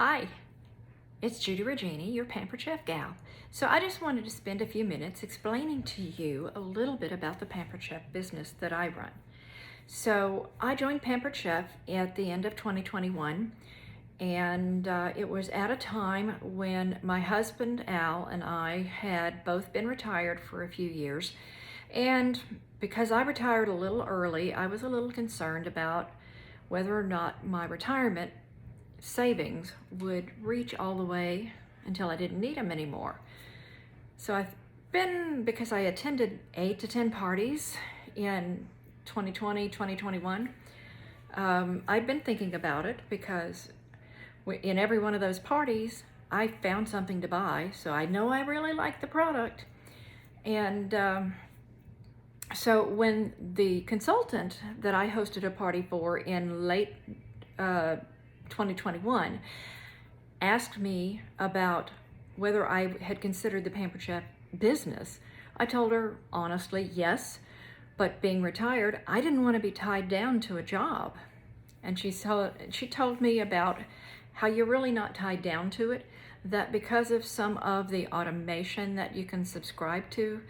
Hi, it's Judy Regini, your Pampered Chef gal. So I just wanted to spend a few minutes explaining to you a little bit about the Pampered Chef business that I run. So I joined Pampered Chef at the end of 2021, and it was at a time when my husband Al and I had both been retired for a few years. And because I retired a little early, I was a little concerned about whether or not my retirement savings would reach all the way until I didn't need them anymore. So because I attended 8 to 10 parties in 2020, 2021, I've been thinking about it because in every one of those parties, I found something to buy. So I know I really like the product. And so when the consultant that I hosted a party for in late 2021 asked me about whether I had considered the Pampered Chef business, I told her honestly, yes, but being retired, I didn't want to be tied down to a job. And she told me about how you're really not tied down to it, that because of some of the automation that you can subscribe to,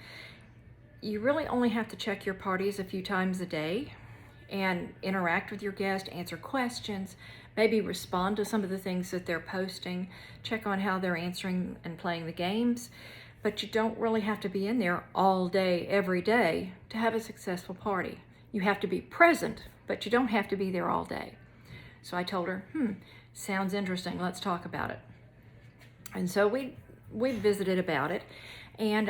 you really only have to check your parties a few times a day and interact with your guests, answer questions, maybe respond to some of the things that they're posting, check on how they're answering and playing the games. But you don't really have to be in there all day, every day to have a successful party. You have to be present, but you don't have to be there all day. So I told her, sounds interesting, let's talk about it. And so we visited about it. And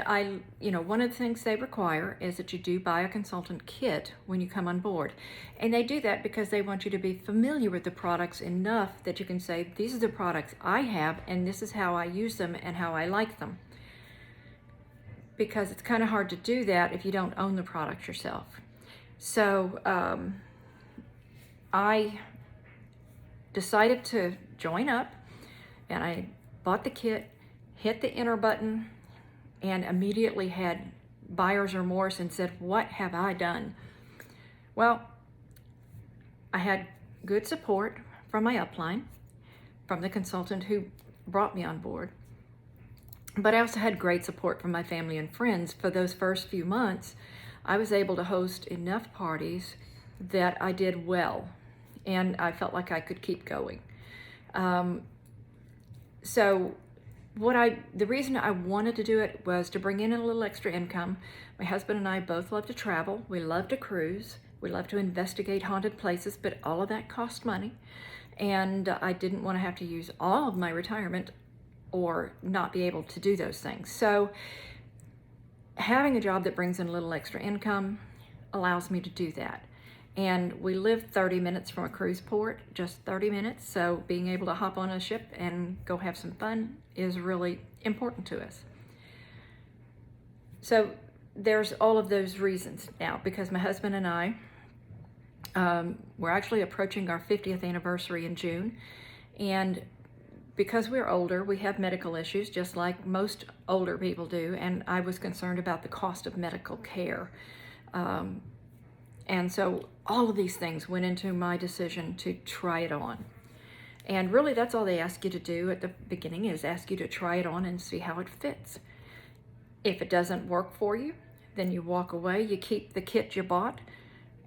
one of the things they require is that you do buy a consultant kit when you come on board. And they do that because they want you to be familiar with the products enough that you can say, these are the products I have, and this is how I use them and how I like them. Because it's kind of hard to do that if you don't own the product yourself. So I decided to join up, and I bought the kit, hit the enter button, and immediately had buyer's remorse and said, what have I done? Well, I had good support from my upline, from the consultant who brought me on board. But I also had great support from my family and friends. For those first few months, I was able to host enough parties that I did well, and I felt like I could keep going. The reason I wanted to do it was to bring in a little extra income. My husband and I both love to travel. We love to cruise. We love to investigate haunted places, but all of that costs money. And I didn't want to have to use all of my retirement or not be able to do those things. So having a job that brings in a little extra income allows me to do that. And we live 30 minutes from a cruise port, just 30 minutes. So being able to hop on a ship and go have some fun is really important to us. So there's all of those reasons now, because my husband and I, we're actually approaching our 50th anniversary in June. And because we're older, we have medical issues, just like most older people do. And I was concerned about the cost of medical care. And so all of these things went into my decision to try it on. And really that's all they ask you to do at the beginning, is ask you to try it on and see how it fits. If it doesn't work for you, then you walk away, you keep the kit you bought,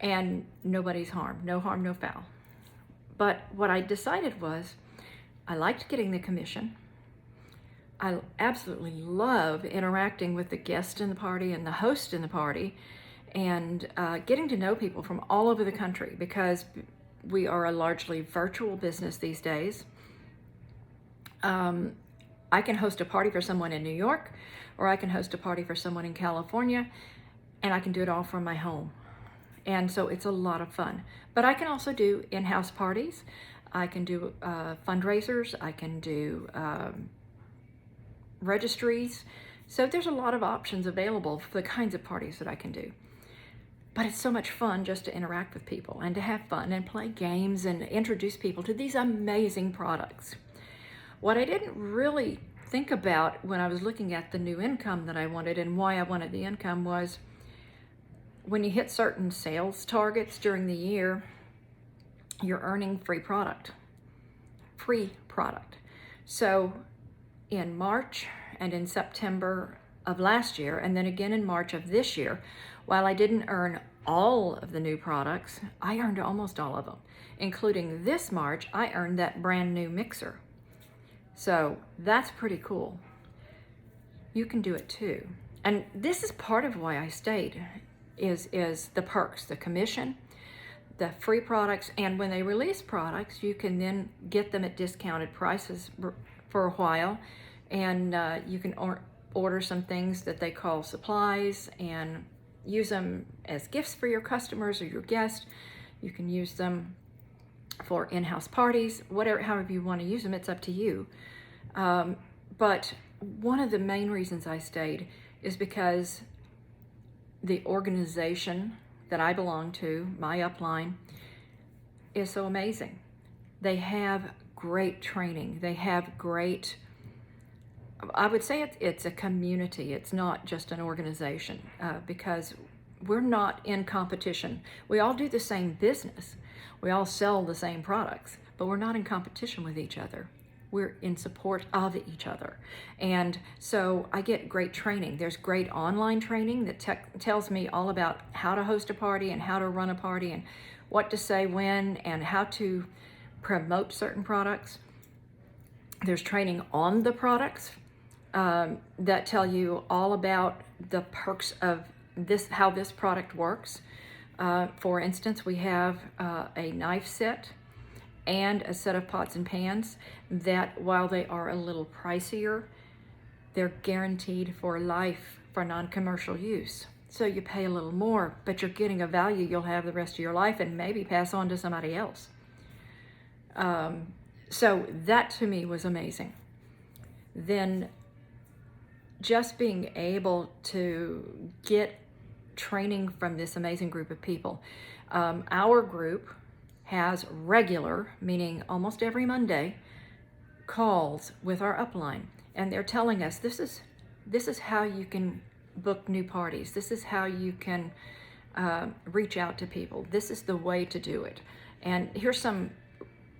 and nobody's harmed. No harm, no foul. But what I decided was, I liked getting the commission. I absolutely love interacting with the guest in the party and the host in the party, and getting to know people from all over the country, because we are a largely virtual business these days. I can host a party for someone in New York, or I can host a party for someone in California, and I can do it all from my home. And so it's a lot of fun. But I can also do in-house parties. I can do fundraisers. I can do registries. So there's a lot of options available for the kinds of parties that I can do. But it's so much fun just to interact with people and to have fun and play games and introduce people to these amazing products. What I didn't really think about when I was looking at the new income that I wanted and why I wanted the income was, when you hit certain sales targets during the year, you're earning free product. So in March and in September of last year, and then again in March of this year, while I didn't earn all of the new products, I earned almost all of them. Including this March, I earned that brand new mixer. So that's pretty cool. You can do it too. And this is part of why I stayed, is the perks, the commission, the free products, and when they release products, you can then get them at discounted prices for a while, and you can order some things that they call supplies and use them as gifts for your customers or your guests. You can use them for in-house parties, whatever, however you want to use them, it's up to you. But one of the main reasons I stayed is because the organization that I belong to, my upline, is so amazing. They have great training. They have great, I would say it's a community. It's not just an organization, because we're not in competition. We all do the same business. We all sell the same products, but we're not in competition with each other. We're in support of each other. And so I get great training. There's great online training that tells me all about how to host a party and how to run a party and what to say when and how to promote certain products. There's training on the products that tell you all about the perks of this, how this product works. For instance, we have a knife set and a set of pots and pans that, while they are a little pricier, they're guaranteed for life for non-commercial use. So you pay a little more, but you're getting a value you'll have the rest of your life and maybe pass on to somebody else. So that to me was amazing. Then just being able to get training from this amazing group of people. Our group has regular, meaning almost every Monday, calls with our upline, and they're telling us this is how you can book new parties. This is how you can reach out to people. This is the way to do it. And here's some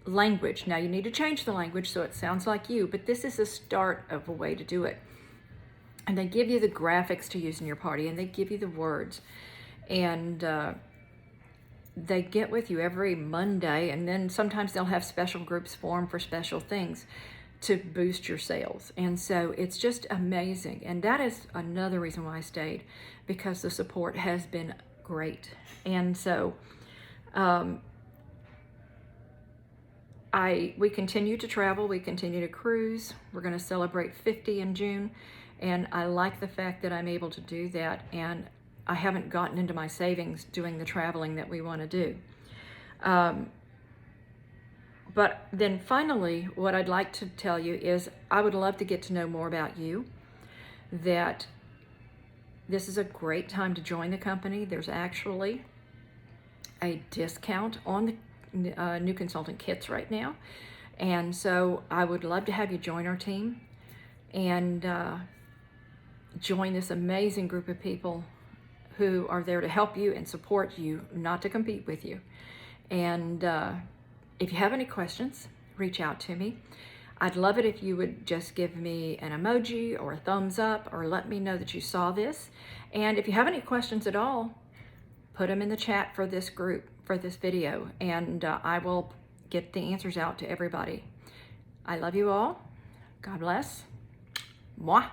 language. Now you need to change the language so it sounds like you, but this is the start of a way to do it. And they give you the graphics to use in your party, and they give you the words, and they get with you every Monday, and then sometimes they'll have special groups formed for special things to boost your sales. And so it's just amazing. And that is another reason why I stayed, because the support has been great. And so we continue to travel, we continue to cruise. We're going to celebrate 50 in June, and I like the fact that I'm able to do that, and I haven't gotten into my savings doing the traveling that we want to do. But then finally, what I'd like to tell you is I would love to get to know more about you, that this is a great time to join the company. There's actually a discount on the new consultant kits right now. And so I would love to have you join our team and join this amazing group of people who are there to help you and support you, not to compete with you. And if you have any questions, reach out to me. I'd love it if you would just give me an emoji or a thumbs up, or let me know that you saw this. And if you have any questions at all, put them in the chat for this group, for this video, and I will get the answers out to everybody. I love you all. God bless. Mwah.